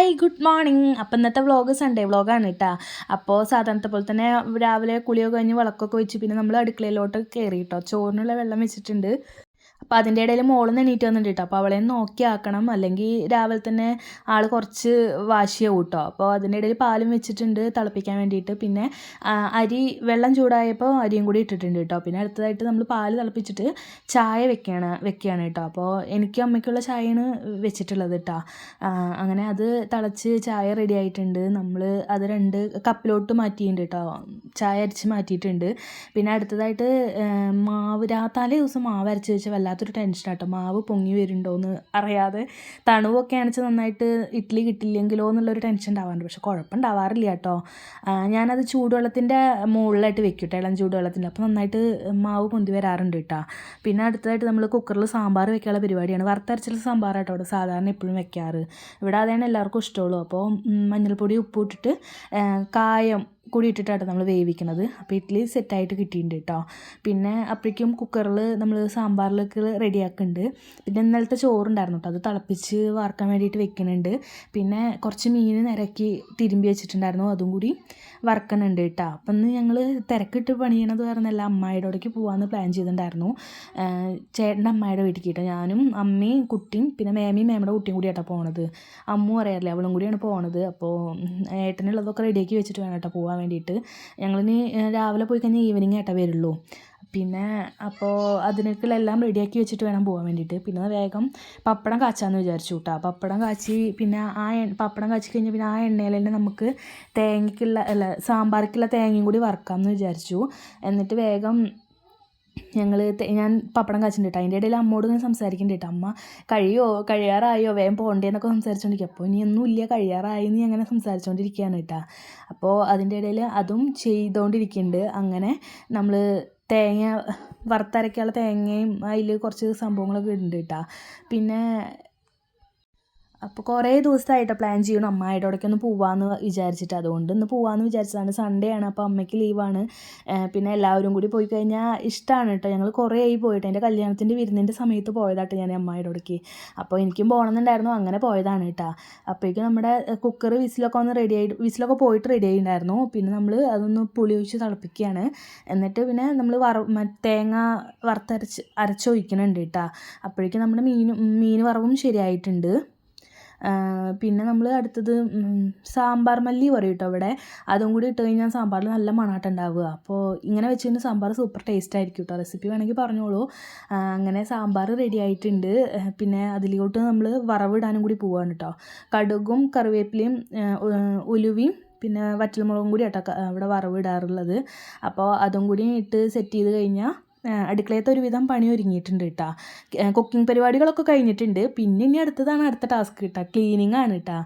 Hi good morning. അപ്പോൾ ഇന്നത്തെ vlog Sunday വ്ളോഗാണ് കേട്ടോ. അപ്പോൾ സാധാരണത്തെ പോലെ തന്നെ രാവിലെ കുളിയൊക്കെ കഴിഞ്ഞ് വിളക്കൊക്കെ വെച്ച് പിന്നെ നമ്മൾ അടുക്കളയിലോട്ട് കയറി കേട്ടോ. ചോറിനുള്ള വെള്ളം വെച്ചിട്ടുണ്ട്. അപ്പോൾ അതിൻ്റെ ഇടയിൽ മോളിൽ എണീറ്റ് വന്നിട്ട് കേട്ടോ. അപ്പോൾ അവളെ നോക്കി ആക്കണം, അല്ലെങ്കിൽ രാവിലെ തന്നെ ആൾ കുറച്ച് വാശിയാവും കേട്ടോ. അപ്പോൾ അതിൻ്റെ ഇടയിൽ പാലും വെച്ചിട്ടുണ്ട് തിളപ്പിക്കാൻ വേണ്ടിയിട്ട്. പിന്നെ വെള്ളം ചൂടായപ്പോൾ അരിയും കൂടി ഇട്ടിട്ടുണ്ട് കേട്ടോ. പിന്നെ അടുത്തതായിട്ട് നമ്മൾ പാല് തിളപ്പിച്ചിട്ട് ചായ വെക്കുകയാണ് കേട്ടോ. അപ്പോൾ എനിക്കും അമ്മയ്ക്കുള്ള ചായയാണ് വെച്ചിട്ടുള്ളത് കേട്ടോ. അങ്ങനെ അത് തിളച്ച് ചായ റെഡി ആയിട്ടുണ്ട്. നമ്മൾ അത് 2 കപ്പിലോട്ട് മാറ്റിയിട്ടുണ്ട് കേട്ടോ. ചായ അരിച്ച് മാറ്റിയിട്ടുണ്ട്. പിന്നെ അടുത്തതായിട്ട് തലേ ദിവസം മാവ് അരച്ച് വെച്ചാൽ വല്ലാത്തൊരു ടെൻഷനാട്ടോ. മാവ് പൊങ്ങി വരുന്നുണ്ടോയെന്ന് അറിയാതെ തണുവൊക്കെ ആണെന്ന് വെച്ചാൽ നന്നായിട്ട് ഇഡ്ഡലി കിട്ടില്ലെങ്കിലോ എന്നുള്ളൊരു ടെൻഷൻ ഉണ്ടാവാറുണ്ട്. പക്ഷെ കുഴപ്പമുണ്ടാവാറില്ല കേട്ടോ. ഞാനത് ചൂടുവെള്ളത്തിൻ്റെ മുകളിലായിട്ട് വെക്കും കേട്ടോ, ഇളം ചൂടുവെള്ളത്തിൻ്റെ. അപ്പോൾ നന്നായിട്ട് മാവ് പൊന്തി വരാറുണ്ട് കേട്ടോ. പിന്നെ അടുത്തതായിട്ട് നമ്മൾ കുക്കറിൽ സാമ്പാർ വെക്കാനുള്ള പരിപാടിയാണ്. വറുത്തരച്ചുള്ള സാമ്പാറാട്ടോ ഇവിടെ സാധാരണ എപ്പോഴും വെക്കാറ്. ഇവിടെ അതാണ് എല്ലാവർക്കും ഇഷ്ടമുള്ളൂ. അപ്പോൾ മഞ്ഞൾപ്പൊടി ഉപ്പ് ഇട്ടിട്ട് കായം കൂടി ഇട്ടിട്ടാണ് നമ്മൾ വേവിക്കുന്നത്. അപ്പോൾ ഇഡ്ഡലി സെറ്റായിട്ട് കിട്ടിയിട്ടുണ്ട് കേട്ടോ. പിന്നെ അപ്പോഴേക്കും കുക്കറിൽ നമ്മൾ സാമ്പാറിലേക്ക് റെഡിയാക്കുന്നുണ്ട്. പിന്നെ ഇന്നലത്തെ ചോറുണ്ടായിരുന്നു കേട്ടോ, അത് തിളപ്പിച്ച് വറുക്കാൻ വേണ്ടിയിട്ട് വെക്കുന്നുണ്ട്. പിന്നെ കുറച്ച് മീൻ നിരക്കി തിരുമ്പി വെച്ചിട്ടുണ്ടായിരുന്നു, അതും കൂടി വറുക്കുന്നുണ്ട് കേട്ടോ. അപ്പം ഇന്ന് ഞങ്ങൾ തിരക്കിട്ട് പണിയണത് പറഞ്ഞല്ല, അമ്മായിയുടെ അവിടേക്ക് പോകാമെന്ന് പ്ലാൻ ചെയ്തിട്ടുണ്ടായിരുന്നു. ചേട്ടൻ്റെ അമ്മായിയുടെ വീട്ടിലേക്ക് കേട്ടോ. ഞാനും അമ്മയും കുട്ടിയും പിന്നെ മേമ്മയുടെ കുട്ടിയും കൂടി ആയിട്ടാണ് പോണത്. അമ്മു അറിയാറില്ല, അവളും കൂടിയാണ് പോണത്. അപ്പോൾ ഏട്ടനുള്ളതൊക്കെ റെഡിയാക്കി വെച്ചിട്ട് വേണം കേട്ടോ പോകാൻ വേണ്ടിയിട്ട്. ഞങ്ങളിനി രാവിലെ പോയി കഴിഞ്ഞാൽ ഈവനിങ് ആയിട്ടേ വരുള്ളൂ. പിന്നെ അപ്പോൾ അതിനൊക്കെയുള്ള എല്ലാം റെഡിയാക്കി വെച്ചിട്ട് വേണം പോകാൻ വേണ്ടിയിട്ട്. പിന്നെ വേഗം പപ്പടം കാച്ചാന്ന് വിചാരിച്ചു കേട്ടോ. പപ്പടം കാച്ചി പിന്നെ പപ്പടം കാച്ചി കഴിഞ്ഞാൽ പിന്നെ ആ എണ്ണയിൽ തന്നെ നമുക്ക് സാമ്പാർക്കുള്ള തേങ്ങയും കൂടി വറുക്കാമെന്ന് വിചാരിച്ചു. എന്നിട്ട് വേഗം ഞാൻ പപ്പടം കാച്ചിട്ടുണ്ട് കേട്ടോ. അതിൻ്റെ ഇടയിൽ അമ്മോട് ഞാൻ സംസാരിക്കുന്നുണ്ട് കേട്ടോ. അമ്മ കഴിയാറായോ വേഗം പോകണ്ടേന്നൊക്കെ സംസാരിച്ചുകൊണ്ടിരിക്കുക. അപ്പോൾ ഇനിയൊന്നുമില്ല, കഴിയാറായി എന്ന് അങ്ങനെ സംസാരിച്ചുകൊണ്ടിരിക്കുകയാണ് കേട്ടോ. അപ്പോൾ അതിൻ്റെ ഇടയിൽ അതും ചെയ്തുകൊണ്ടിരിക്കുന്നുണ്ട്. അങ്ങനെ നമ്മൾ വറുത്തരയ്ക്കാനുള്ള തേങ്ങയും അതിൽ കുറച്ച് സംഭവങ്ങളൊക്കെ ഉണ്ട് കേട്ടോ. പിന്നെ അപ്പോൾ കുറേ ദിവസമായിട്ട് പ്ലാൻ ചെയ്യണം അമ്മായിയുടെ അവിടേക്ക് ഒന്ന് പോകാമെന്ന് വിചാരിച്ചിട്ട്. അതുകൊണ്ട് ഇന്ന് പോകാമെന്ന് വിചാരിച്ചതാണ്. സൺഡേ ആണ്, അപ്പോൾ അമ്മയ്ക്ക് ലീവാണ്. പിന്നെ എല്ലാവരും കൂടി പോയി കഴിഞ്ഞാൽ ഇഷ്ടമാണ് കേട്ടോ. ഞങ്ങൾ കുറേ ആയി പോയിട്ട്, എൻ്റെ കല്യാണത്തിൻ്റെ വിരുന്നിൻ്റെ സമയത്ത് പോയതാട്ടോ ഞാൻ അമ്മായിയുടെ അവിടേക്ക്. അപ്പോൾ എനിക്കും പോകണമെന്നുണ്ടായിരുന്നു, അങ്ങനെ പോയതാണ് കേട്ടോ. അപ്പോഴേക്കും നമ്മുടെ കുക്കർ വിസിലൊക്കെ പോയിട്ട് റെഡി ആയിട്ടുണ്ടായിരുന്നു. പിന്നെ നമ്മൾ അതൊന്ന് പുളി ഒഴിച്ച് തിളപ്പിക്കുകയാണ്. എന്നിട്ട് പിന്നെ നമ്മൾ തേങ്ങ അരച്ചൊഴിക്കുന്നുണ്ട് കേട്ടോ. അപ്പോഴേക്കും നമ്മുടെ മീൻ വറവും ശരിയായിട്ടുണ്ട്. പിന്നെ നമ്മൾ അടുത്തത് സാമ്പാർ മല്ലി പറയും കേട്ടോ ഇവിടെ. അതും കൂടി ഇട്ട് കഴിഞ്ഞാൽ സാമ്പാറിൽ നല്ല മണാട്ടം ഉണ്ടാവുക. അപ്പോൾ ഇങ്ങനെ വെച്ച് കഴിഞ്ഞാൽ സാമ്പാർ സൂപ്പർ ടേസ്റ്റ് ആയിരിക്കും കേട്ടോ. റെസിപ്പി വേണമെങ്കിൽ പറഞ്ഞോളൂ. അങ്ങനെ സാമ്പാർ റെഡി ആയിട്ടുണ്ട്. പിന്നെ അതിലോട്ട് നമ്മൾ വറവിടാനും കൂടി പോവാണ് കേട്ടോ. കടുകും കറിവേപ്പിലയും ഉലുവയും പിന്നെ വറ്റൽമുളകും കൂടി കേട്ടോ ഇവിടെ വറവിടാറുള്ളത്. അപ്പോൾ അതും കൂടി ഇട്ട് സെറ്റ് ചെയ്ത് കഴിഞ്ഞാൽ അടുക്കളയത്തെ ഒരുവിധം പണി ഒരുങ്ങിയിട്ടുണ്ട് കേട്ടോ. കുക്കിംഗ് പരിപാടികളൊക്കെ കഴിഞ്ഞിട്ടുണ്ട്. പിന്നെ ഇനി അടുത്ത ടാസ്ക് കേട്ടോ, ക്ലീനിങ് ആണ് കേട്ടോ.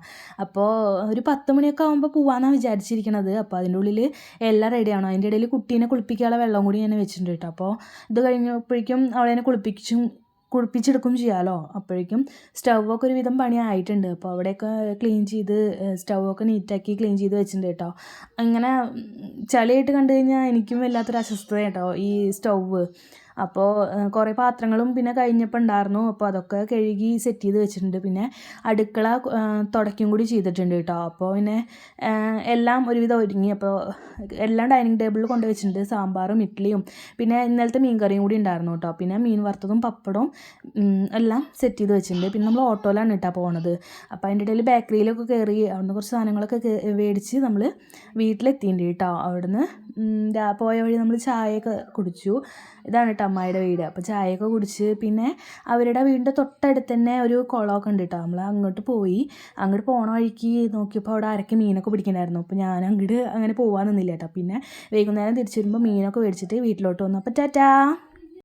അപ്പോൾ ഒരു 10 മണിയൊക്കെ ആകുമ്പോൾ പോകാമെന്നാണ് വിചാരിച്ചിരിക്കണത്. അപ്പോൾ അതിൻ്റെ ഉള്ളിൽ എല്ലാം റെഡിയാണോ. അതിൻ്റെ ഇടയിൽ കുട്ടീനെ കുളിപ്പിക്കാനുള്ള വെള്ളം കൂടി ഞാൻ വെച്ചിട്ടുണ്ട് കേട്ടോ. അപ്പോൾ ഇത് കഴിഞ്ഞപ്പോഴേക്കും അവളെ കുളിപ്പിച്ചെടുക്കും ചെയ്യാമല്ലോ. അപ്പോഴേക്കും സ്റ്റൗവൊക്കെ ഒരുവിധം പണി ആയിട്ടുണ്ട്. അപ്പോൾ അവിടെയൊക്കെ ക്ലീൻ ചെയ്ത് സ്റ്റൗവൊക്കെ നീറ്റാക്കി ക്ലീൻ ചെയ്ത് വെച്ചിട്ടുണ്ട് കേട്ടോ. അങ്ങനെ ചളിയായിട്ട് കണ്ടു കഴിഞ്ഞാൽ എനിക്കും വല്ലാത്തൊരു അസ്വസ്ഥത കേട്ടോ ഈ സ്റ്റൗവ്. അപ്പോൾ കുറേ പാത്രങ്ങളും പിന്നെ കഴിഞ്ഞപ്പോൾ ഉണ്ടായിരുന്നു. അപ്പോൾ അതൊക്കെ കഴുകി സെറ്റ് ചെയ്ത് വെച്ചിട്ടുണ്ട്. പിന്നെ അടുക്കള തുടയ്ക്കും കൂടി ചെയ്തിട്ടുണ്ട് കേട്ടോ. അപ്പോൾ പിന്നെ എല്ലാം ഒരുവിധം ഒരുങ്ങി. അപ്പോൾ എല്ലാം ഡൈനിങ് ടേബിളിൽ കൊണ്ട് വെച്ചിട്ടുണ്ട്. സാമ്പാറും ഇഡ്ഡലിയും പിന്നെ ഇന്നലത്തെ മീൻ കറിയും കൂടി ഉണ്ടായിരുന്നു കേട്ടോ. പിന്നെ മീൻ വറുത്തതും പപ്പടവും എല്ലാം സെറ്റ് ചെയ്ത് വെച്ചിട്ടുണ്ട്. പിന്നെ നമ്മൾ ഓട്ടോയിലാണ് കേട്ടോ പോണത്. അപ്പോൾ അതിൻ്റെ ഇടയിൽ ബേക്കറിയിലൊക്കെ കയറി അവിടുന്ന് കുറച്ച് സാധനങ്ങളൊക്കെ മേടിച്ച് നമ്മൾ വീട്ടിലെത്തിയിട്ടുണ്ട് കേട്ടോ. അവിടുന്ന് പോയ വഴി നമ്മൾ ചായയൊക്കെ കുടിച്ചു. ഇതാണ് കേട്ടോ അമ്മായിയുടെ വീട്. അപ്പോൾ ചായയൊക്കെ കുടിച്ച് പിന്നെ അവരുടെ വീടിൻ്റെ തൊട്ടടുത്ത് തന്നെ ഒരു കുളമൊക്കെ ഉണ്ട് കേട്ടോ. നമ്മൾ അങ്ങോട്ട് പോണ വഴിക്ക് നോക്കിയപ്പോൾ അവിടെ അരക്ക് മീനൊക്കെ പിടിക്കണമായിരുന്നു. അപ്പോൾ ഞാൻ അങ്ങോട്ട് അങ്ങനെ പോകാൻ നിന്നില്ല കേട്ടോ. പിന്നെ വൈകുന്നേരം തിരിച്ചു വരുമ്പോൾ മീനൊക്കെ മേടിച്ചിട്ട് വീട്ടിലോട്ട് വന്നു. അപ്പോൾ ടാറ്റാ.